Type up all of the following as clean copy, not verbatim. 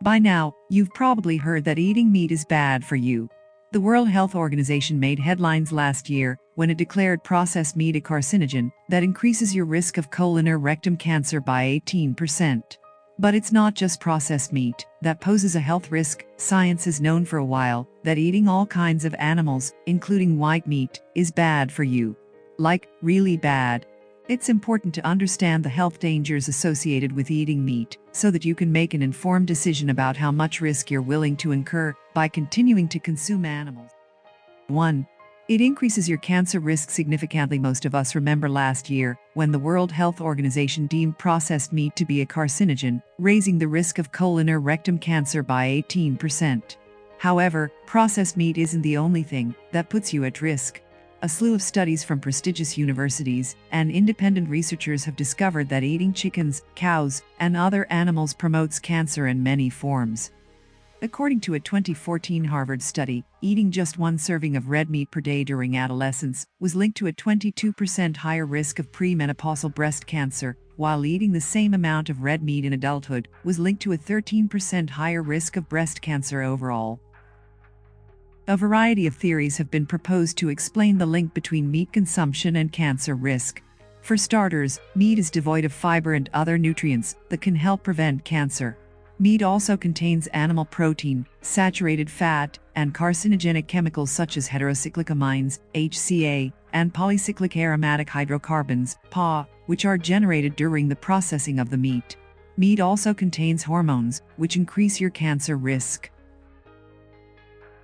By now, you've probably heard that eating meat is bad for you. The World Health Organization made headlines last year when it declared processed meat a carcinogen that increases your risk of colon or rectum cancer by 18%. But it's not just processed meat that poses a health risk. Science has known for a while that eating all kinds of animals, including white meat, is bad for you. Like, really bad. It's important to understand the health dangers associated with eating meat so that you can make an informed decision about how much risk you're willing to incur by continuing to consume animals. 1. It increases your cancer risk significantly. Most of us remember last year when the World Health Organization deemed processed meat to be a carcinogen, raising the risk of colon or rectum cancer by 18%. However, processed meat isn't the only thing that puts you at risk. A slew of studies from prestigious universities and independent researchers have discovered that eating chickens, cows, and other animals promotes cancer in many forms. According to a 2014 Harvard study, eating just one serving of red meat per day during adolescence was linked to a 22% higher risk of premenopausal breast cancer, while eating the same amount of red meat in adulthood was linked to a 13% higher risk of breast cancer overall. A variety of theories have been proposed to explain the link between meat consumption and cancer risk. For starters, meat is devoid of fiber and other nutrients that can help prevent cancer. Meat also contains animal protein, saturated fat, and carcinogenic chemicals such as heterocyclic amines, HCA, and polycyclic aromatic hydrocarbons, PAH, which are generated during the processing of the meat. Meat also contains hormones, which increase your cancer risk.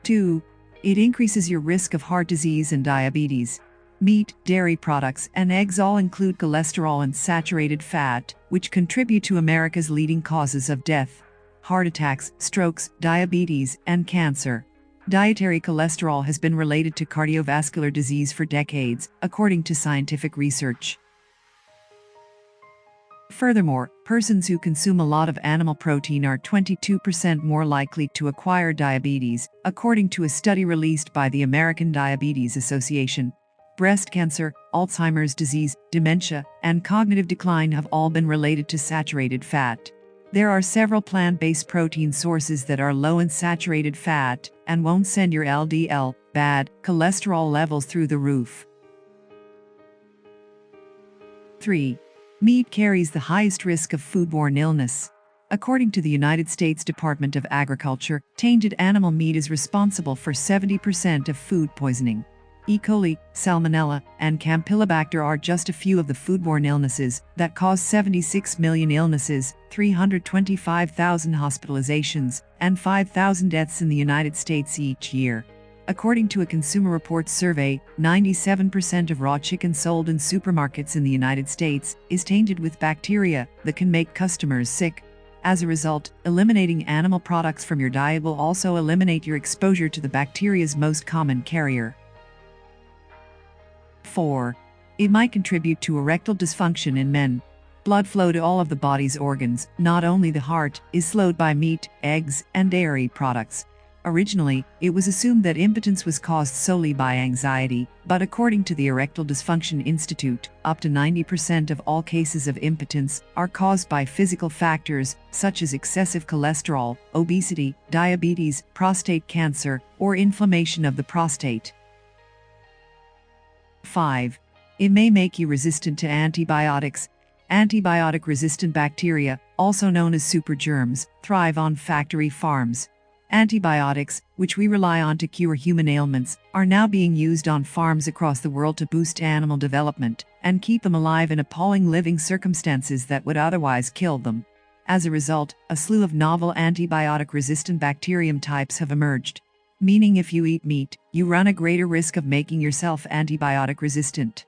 2. It increases your risk of heart disease and diabetes. Meat, dairy products, and eggs all include cholesterol and saturated fat, which contribute to America's leading causes of death: heart attacks, strokes, diabetes, and cancer. Dietary cholesterol has been related to cardiovascular disease for decades, according to scientific research. Furthermore, persons who consume a lot of animal protein are 22% more likely to acquire diabetes, according to a study released by the American Diabetes Association. Breast cancer, Alzheimer's disease, dementia, and cognitive decline have all been related to saturated fat. There are several plant-based protein sources that are low in saturated fat and won't send your LDL, bad cholesterol levels through the roof. 3. Meat carries the highest risk of foodborne illness. According to the United States Department of Agriculture, tainted animal meat is responsible for 70% of food poisoning. E. coli, Salmonella, and Campylobacter are just a few of the foodborne illnesses that cause 76 million illnesses, 325,000 hospitalizations, and 5,000 deaths in the United States each year. According to a Consumer Reports survey, 97% of raw chicken sold in supermarkets in the United States is tainted with bacteria that can make customers sick. As a result, eliminating animal products from your diet will also eliminate your exposure to the bacteria's most common carrier. 4. It might contribute to erectile dysfunction in men. Blood flow to all of the body's organs, not only the heart, is slowed by meat, eggs, and dairy products. Originally, it was assumed that impotence was caused solely by anxiety, but according to the Erectile Dysfunction Institute, up to 90% of all cases of impotence are caused by physical factors such as excessive cholesterol, obesity, diabetes, prostate cancer, or inflammation of the prostate. 5. It may make you resistant to antibiotics. Antibiotic-resistant bacteria, also known as supergerms, thrive on factory farms. Antibiotics, which we rely on to cure human ailments, are now being used on farms across the world to boost animal development and keep them alive in appalling living circumstances that would otherwise kill them. As a result, a slew of novel antibiotic-resistant bacterium types have emerged, meaning if you eat meat, you run a greater risk of making yourself antibiotic-resistant.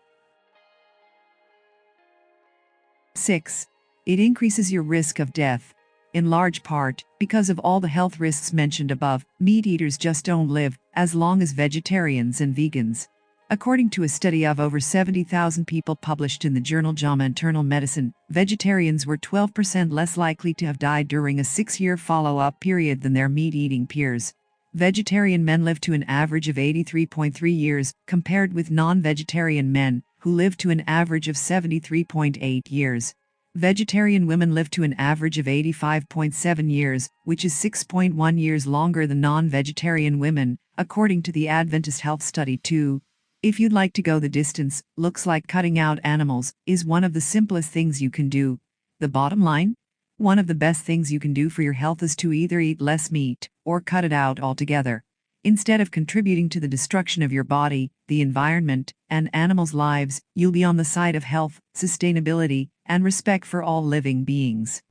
6. It increases your risk of death. In large part, because of all the health risks mentioned above, meat eaters just don't live as long as vegetarians and vegans. According to a study of over 70,000 people published in the journal JAMA Internal Medicine, vegetarians were 12% less likely to have died during a 6-year follow-up period than their meat-eating peers. Vegetarian men live to an average of 83.3 years, compared with non-vegetarian men, who live to an average of 73.8 years. Vegetarian women live to an average of 85.7 years, which is 6.1 years longer than non-vegetarian women, according to the Adventist Health Study 2. If you'd like to go the distance, looks like cutting out animals is one of the simplest things you can do. The bottom line? One of the best things you can do for your health is to either eat less meat or cut it out altogether. Instead of contributing to the destruction of your body, the environment, and animals' lives, you'll be on the side of health, sustainability, and respect for all living beings.